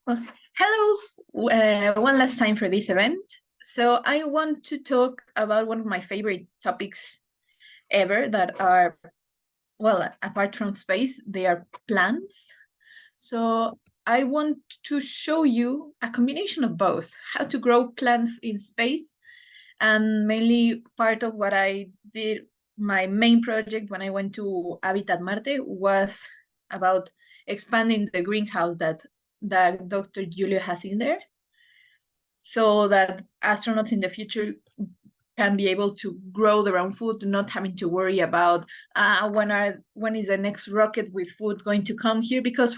Well, hello, one last time for this event. So I want to talk about one of my favorite topics ever that are, well, apart from space, they are plants. So I want to show you a combination of both, how to grow plants in space, and mainly part of what I did, my main project when I went to Habitat Marte was about expanding the greenhouse that Dr. Julio has in there, so that astronauts in the future can be able to grow their own food, not having to worry about when is the next rocket with food going to come here, because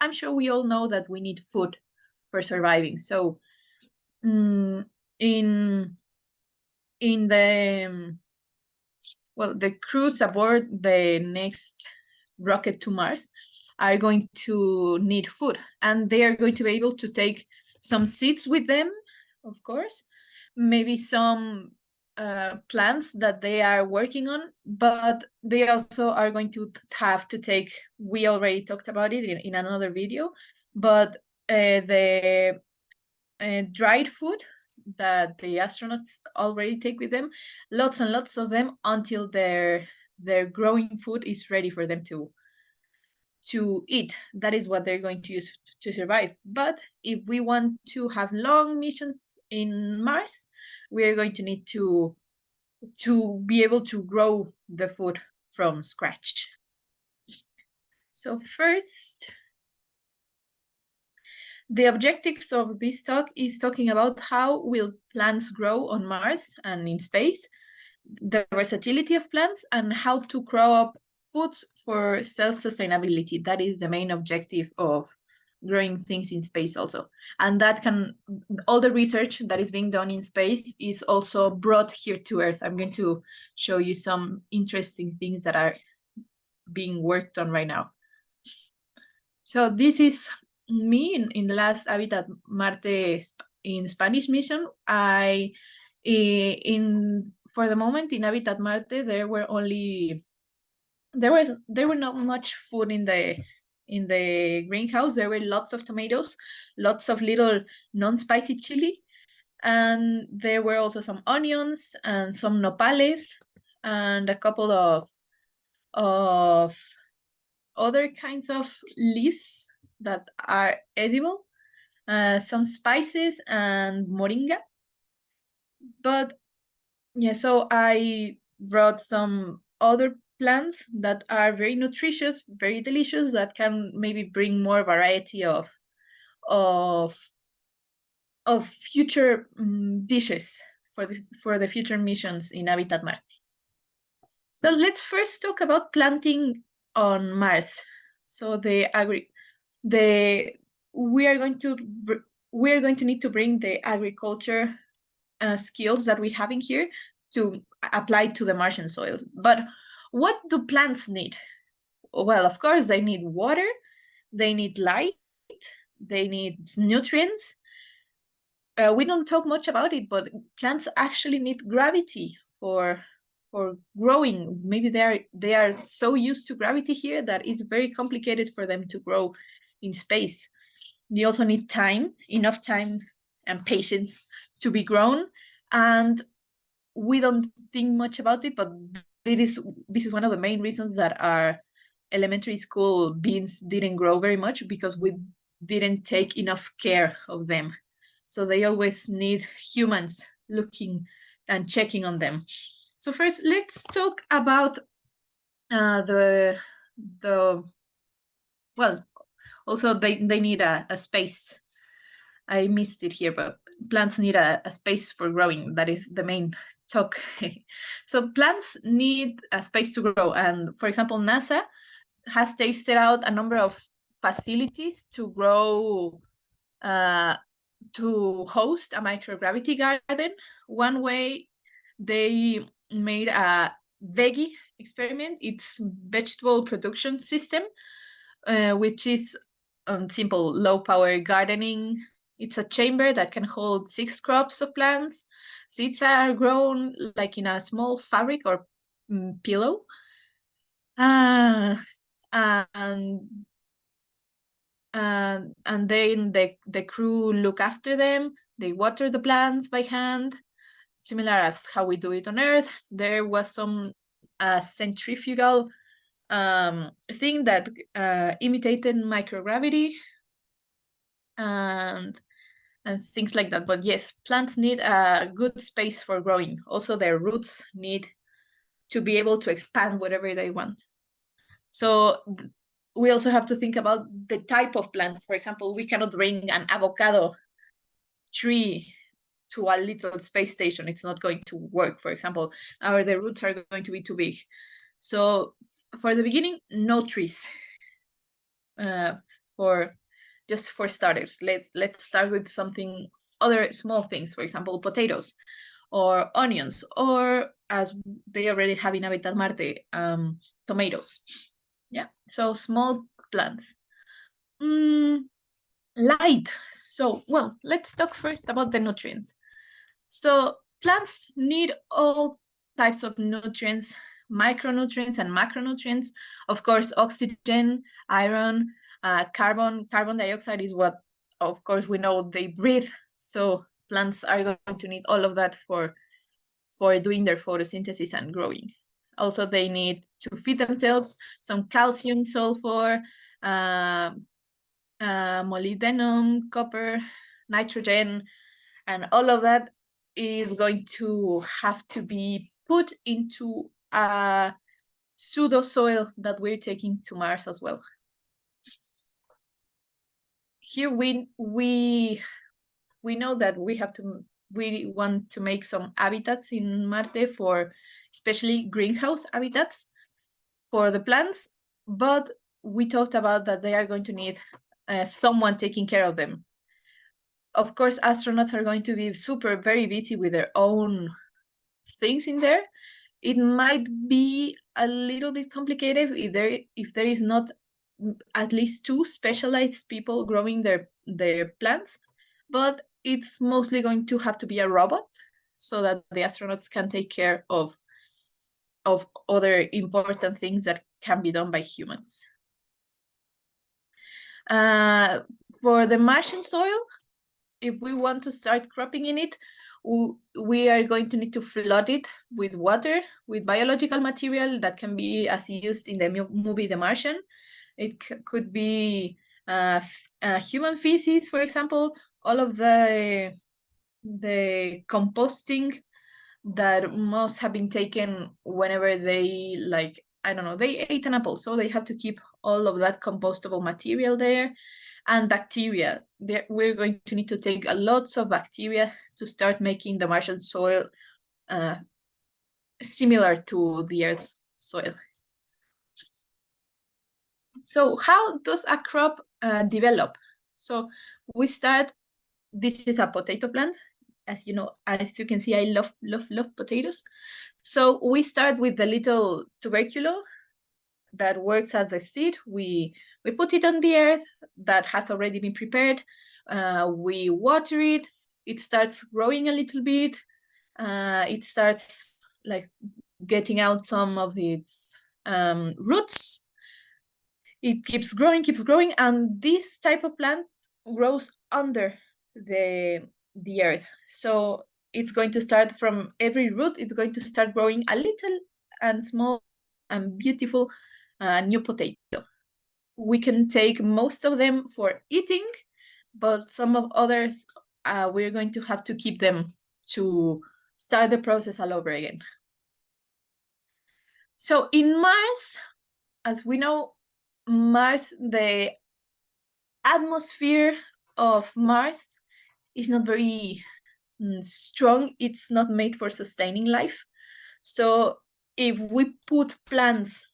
I'm sure we all know that we need food for surviving. So mm, in in the well, the crews aboard the next rocket to Mars are going to need food, and they are going to be able to take some seeds with them, of course, maybe some plants that they are working on, but they also are going to have to take, we already talked about it in another video, but the dried food that the astronauts already take with them, lots and lots of them, until their growing food is ready for them to eat. That is what they're going to use to survive. But if we want to have long missions in Mars, we are going to need to be able to grow the food from scratch. So first, the objectives of this talk is talking about how will plants grow on Mars and in space, the versatility of plants, and how to grow up foods for self-sustainability. That is the main objective of growing things in space also. And that can, all the research that is being done in space is also brought here to Earth. I'm going to show you some interesting things that are being worked on right now. So this is me in the last Habitat Marte in Spanish mission. For the moment in Habitat Marte, there were not much food in the greenhouse. There were lots of tomatoes, lots of little non-spicy chili, and there were also some onions and some nopales and a couple of other kinds of leaves that are edible, some spices and moringa. But yeah, so I brought some other plants that are very nutritious, very delicious, that can maybe bring more variety of future dishes for the future missions in Habitat Marte. So let's first talk about planting on Mars. So we are going to need to bring the agriculture skills that we have in here to apply to the Martian soil. But what do plants need? Well, of course, they need water, they need light, they need nutrients. We don't talk much about it, but plants actually need gravity for growing. Maybe they are so used to gravity here that it's very complicated for them to grow in space. They also need time, enough time and patience to be grown. And we don't think much about it, but this is one of the main reasons that our elementary school beans didn't grow very much, because we didn't take enough care of them. So they always need humans looking and checking on them. So first, let's talk about the well, also they need a space. I missed it here, but plants need a space for growing. That is the main talk. So plants need a space to grow. And for example, NASA has tested out a number of facilities to grow, to host a microgravity garden. One way they made a veggie experiment. It's vegetable production system, which is simple low power gardening. It's a chamber that can hold 6 crops of plants. Seeds are grown like in a small fabric or pillow. And and then the crew look after them. They water the plants by hand, similar as how we do it on Earth. There was some centrifugal thing that imitated microgravity and things like that. But yes, plants need a good space for growing. Also, their roots need to be able to expand whatever they want. So we also have to think about the type of plant. For example, we cannot bring an avocado tree to a little space station. It's not going to work, for example, or the roots are going to be too big. So for the beginning, no trees. For starters, let's start with something, other small things, for example, potatoes or onions, or as they already have in Habitat Marte, tomatoes. Yeah, so small plants. Light. So, well, let's talk first about the nutrients. So plants need all types of nutrients, micronutrients and macronutrients. Of course, oxygen, iron, carbon dioxide is what, of course, we know they breathe. So plants are going to need all of that for doing their photosynthesis and growing. Also, they need to feed themselves some calcium, sulfur, molybdenum, copper, nitrogen, and all of that is going to have to be put into a pseudo soil that we're taking to Mars as well. Here we know that we want to make some habitats in Marte, for especially greenhouse habitats for the plants, but we talked about that they are going to need someone taking care of them. Of course, astronauts are going to be very busy with their own things in there. It might be a little bit complicated if there is not at least 2 specialized people growing their plants, but it's mostly going to have to be a robot so that the astronauts can take care of other important things that can be done by humans. For the Martian soil, if we want to start cropping in it, we are going to need to flood it with water, with biological material that can be as used in the movie The Martian. It could be human feces, for example, all of the composting that must have been taken whenever they, like, I don't know, they ate an apple, so they have to keep all of that compostable material there. And bacteria, we're going to need to take lots of bacteria to start making the Martian soil similar to the Earth soil. So how does a crop develop? So we start, this is a potato plant. As you know, as you can see, I love potatoes. So we start with the little tuberculo that works as a seed. We put it on the earth that has already been prepared. We water it. It starts growing a little bit. It starts like getting out some of its roots. It keeps growing, and this type of plant grows under the earth. So it's going to start from every root. It's going to start growing a little and small and beautiful new potato. We can take most of them for eating, but some of others we're going to have to keep them to start the process all over again. So in Mars, as we know, Mars, the atmosphere of Mars is not very strong. It's not made for sustaining life. So if we put plants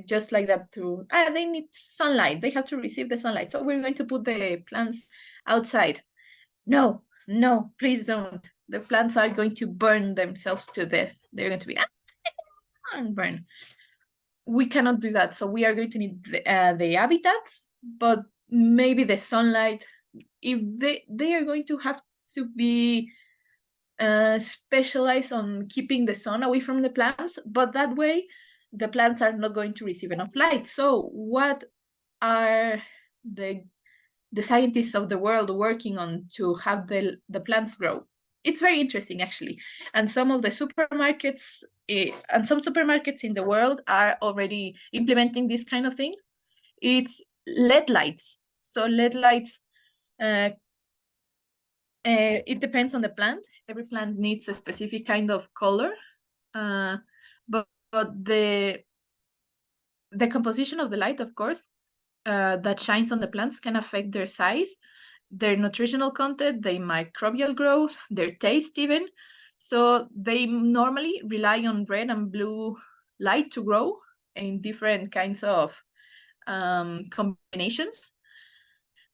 just like that they need sunlight, they have to receive the sunlight, so we're going to put the plants outside. No, please don't. The plants are going to burn themselves to death. They're going to be burn. We cannot do that, so we are going to need the habitats, but maybe the sunlight, if they are going to have to be specialized on keeping the sun away from the plants, but that way the plants are not going to receive enough light. So what are the scientists of the world working on to have the plants grow. It's very interesting, actually. And some of the supermarkets and some supermarkets in the world are already implementing this kind of thing. It's LED lights. So LED lights, it depends on the plant. Every plant needs a specific kind of color, but the composition of the light, of course, that shines on the plants can affect their size, their nutritional content, their microbial growth, their taste even. So they normally rely on red and blue light to grow in different kinds of combinations.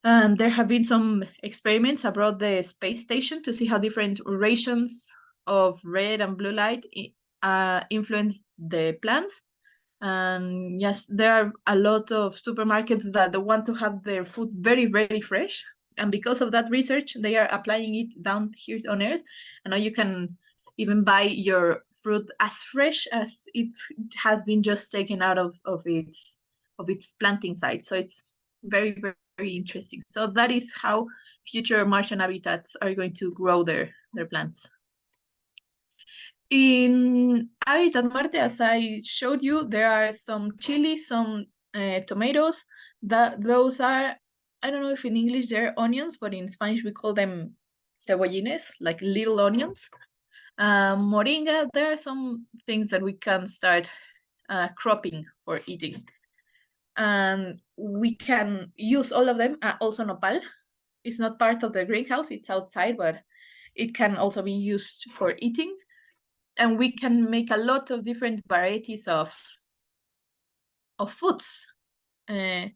And there have been some experiments abroad the space station to see how different rations of red and blue light influence the plants. And yes, there are a lot of supermarkets that want to have their food very, very fresh. And because of that research, they are applying it down here on Earth. And now you can even buy your fruit as fresh as it has been just taken out of its planting site. So it's very, very, very interesting. So that is how future Martian habitats are going to grow their plants. In Habitat Marte, as I showed you, there are some chilies, some tomatoes. Those are, I don't know if in English they're onions, but in Spanish we call them cebollines, like little onions. Moringa, there are some things that we can start cropping for eating. And we can use all of them. Also nopal. It's not part of the greenhouse, it's outside, but it can also be used for eating. And we can make a lot of different varieties of foods and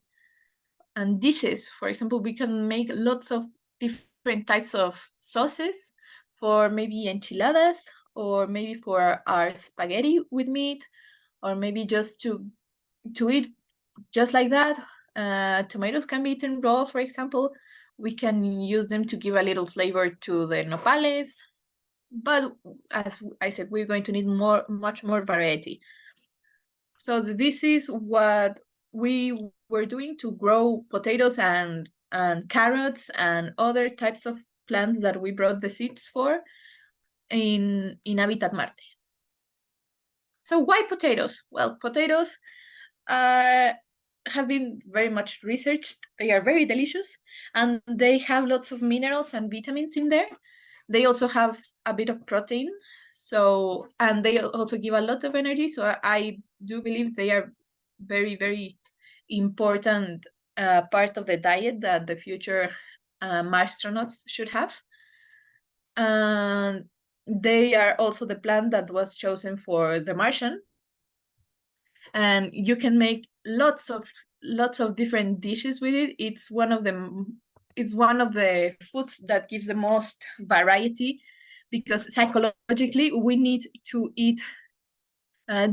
dishes. For example, we can make lots of different types of sauces for maybe enchiladas, or maybe for our spaghetti with meat, or maybe just to eat just like that. Tomatoes can be eaten raw, for example. We can use them to give a little flavor to the nopales. But as I said, we're going to need much more variety. So this is what we were doing to grow potatoes and carrots and other types of plants that we brought the seeds for in Habitat Marte. So why potatoes? Well, potatoes have been very much researched. They are very delicious, and they have lots of minerals and vitamins in there. They also have a bit of protein, and they also give a lot of energy. So I do believe they are very, very important part of the diet that the future astronauts should have. And they are also the plant that was chosen for the Martian. And you can make lots of different dishes with it. It's one of the foods that gives the most variety, because psychologically we need to eat a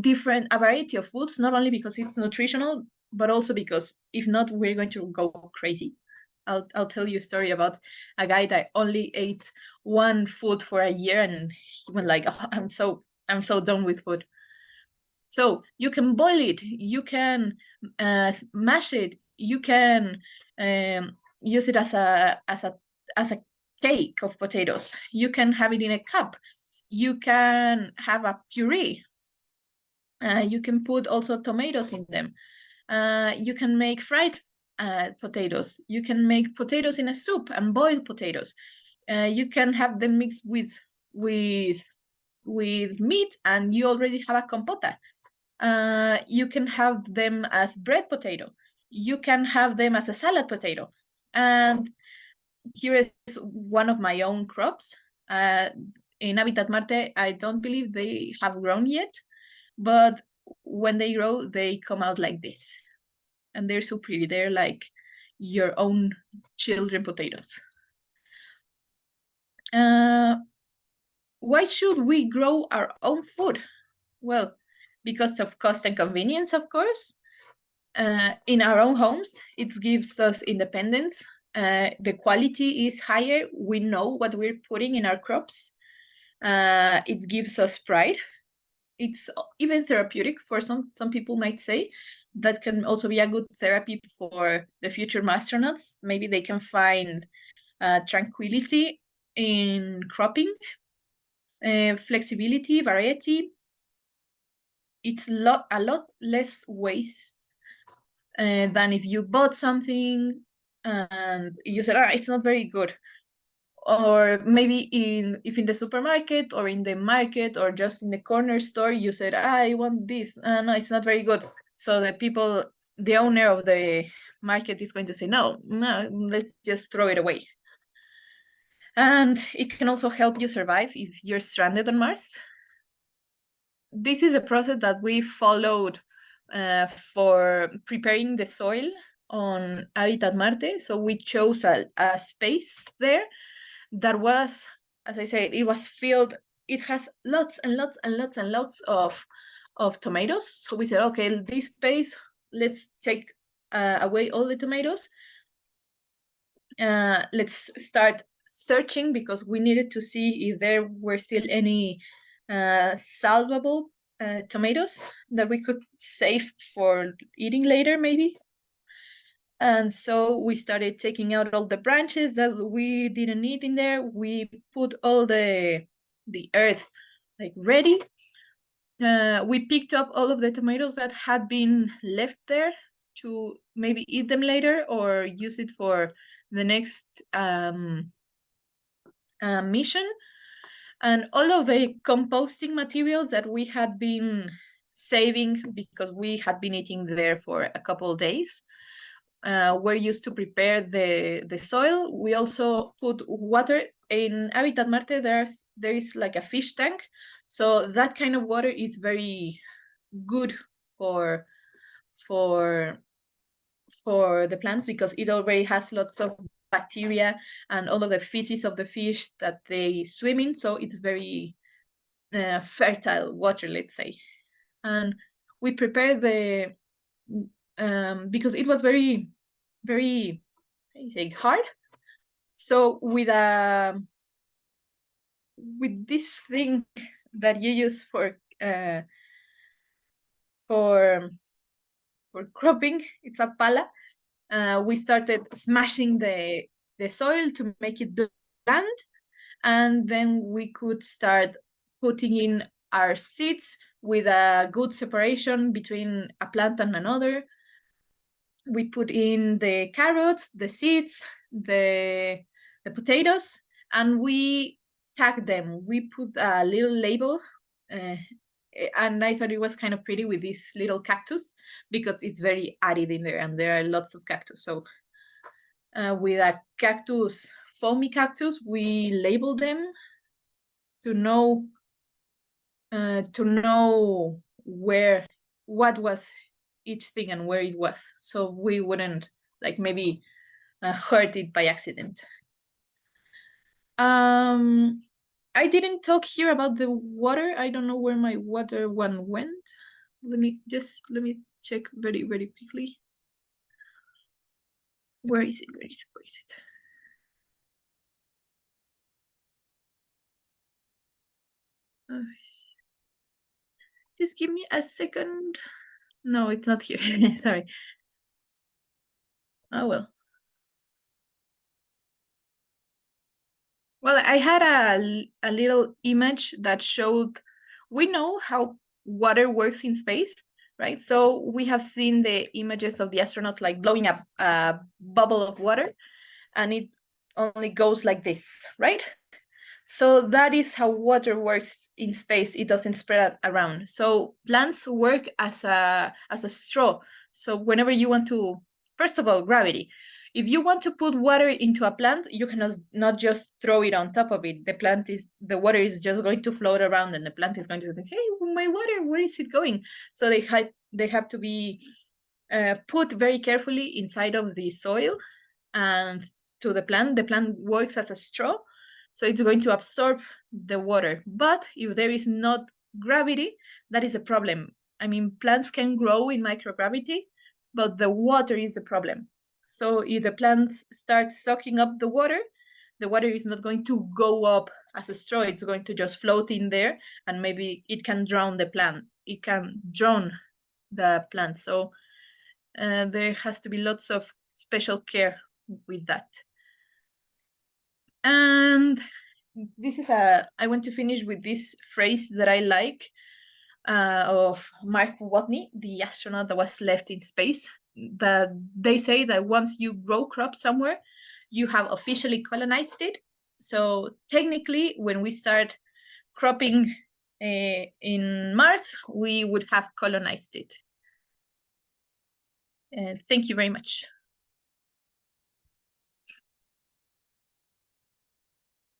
variety of foods, not only because it's nutritional, but also because if not, we're going to go crazy. I'll tell you a story about a guy that only ate one food for a year, and he went like, oh, I'm so done with food. So you can boil it, you can mash it, you can use it as a cake of potatoes. You can have it in a cup. You can have a puree. You can put also tomatoes in them. You can make fried potatoes. You can make potatoes in a soup and boil potatoes. You can have them mixed with meat, and you already have a compota. You can have them as bread potato. You can have them as a salad potato. And here is one of my own crops. In Habitat Marte, I don't believe they have grown yet, but when they grow, they come out like this. And they're so pretty. They're like your own children potatoes. Why should we grow our own food? Well, because of cost and convenience, of course. In our own homes, it gives us independence. The quality is higher. We know what we're putting in our crops. It gives us pride. It's even therapeutic, for some people might say, that can also be a good therapy for the future astronauts. Maybe they can find tranquility in cropping, flexibility, variety. It's a lot less waste than if you bought something and you said, it's not very good. Or maybe if in the supermarket or in the market or just in the corner store, you said, I want this. No, it's not very good. So the owner of the market is going to say, no, let's just throw it away. And it can also help you survive if you're stranded on Mars. This is a process that we followed for preparing the soil on Habitat Marte. So we chose a space there that was, as I said, it was filled. It has lots and lots and lots and lots of tomatoes. So we said, okay, this space, let's take away all the tomatoes. Let's start searching, because we needed to see if there were still any salvable tomatoes that we could save for eating later, maybe. And so we started taking out all the branches that we didn't need in there. We put all the earth like ready. We picked up all of the tomatoes that had been left there to maybe eat them later or use it for the next mission. And all of the composting materials that we had been saving because we had been eating there for a couple of days were used to prepare the soil. We also put water. In Habitat Marte, there is like a fish tank. So that kind of water is very good for the plants, because it already has lots of bacteria and all of the feces of the fish that they swim in. So it's very fertile water, let's say. And we prepared because it was very, very, how do you say, hard. So with this thing that you use for cropping, it's a pala. We started smashing the soil to make it bland, and then we could start putting in our seeds with a good separation between a plant and another. We put in the carrots, the seeds, the potatoes, and we tagged them. We put a little label, and I thought it was kind of pretty with this little cactus, because it's very arid in there and there are lots of cactus. So with a cactus, foamy cactus, we labeled them to know what was each thing and where it was, so we wouldn't like maybe hurt it by accident. I didn't talk here about the water. I don't know where my water one went. Let me check very, very quickly. Where is it? Where is it? Just give me a second. No, it's not here. Sorry. Oh, well. Well, I had a little image that showed, we know how water works in space, right? So we have seen the images of the astronaut like blowing up a bubble of water, and it only goes like this, right? So that is how water works in space. It doesn't spread around. So plants work as a straw. So whenever you want to, first of all, gravity. If you want to put water into a plant, you cannot not just throw it on top of it. The water is just going to float around, and the plant is going to say, "Hey, my water, where is it going?" So they have to be put very carefully inside of the soil, and to the plant. The plant works as a straw, so it's going to absorb the water. But if there is not gravity, that is a problem. I mean, plants can grow in microgravity, but the water is the problem. So if the plants start sucking up the water is not going to go up as a straw. It's going to just float in there, and maybe it can drown the plant. It can drown the plant. So There has to be lots of special care with that. And this is I want to finish with this phrase that I like of Mark Watney, the astronaut that was left in space, that they say that once you grow crops somewhere, you have officially colonized it. So technically, when we start cropping in Mars, we would have colonized it. Thank you very much.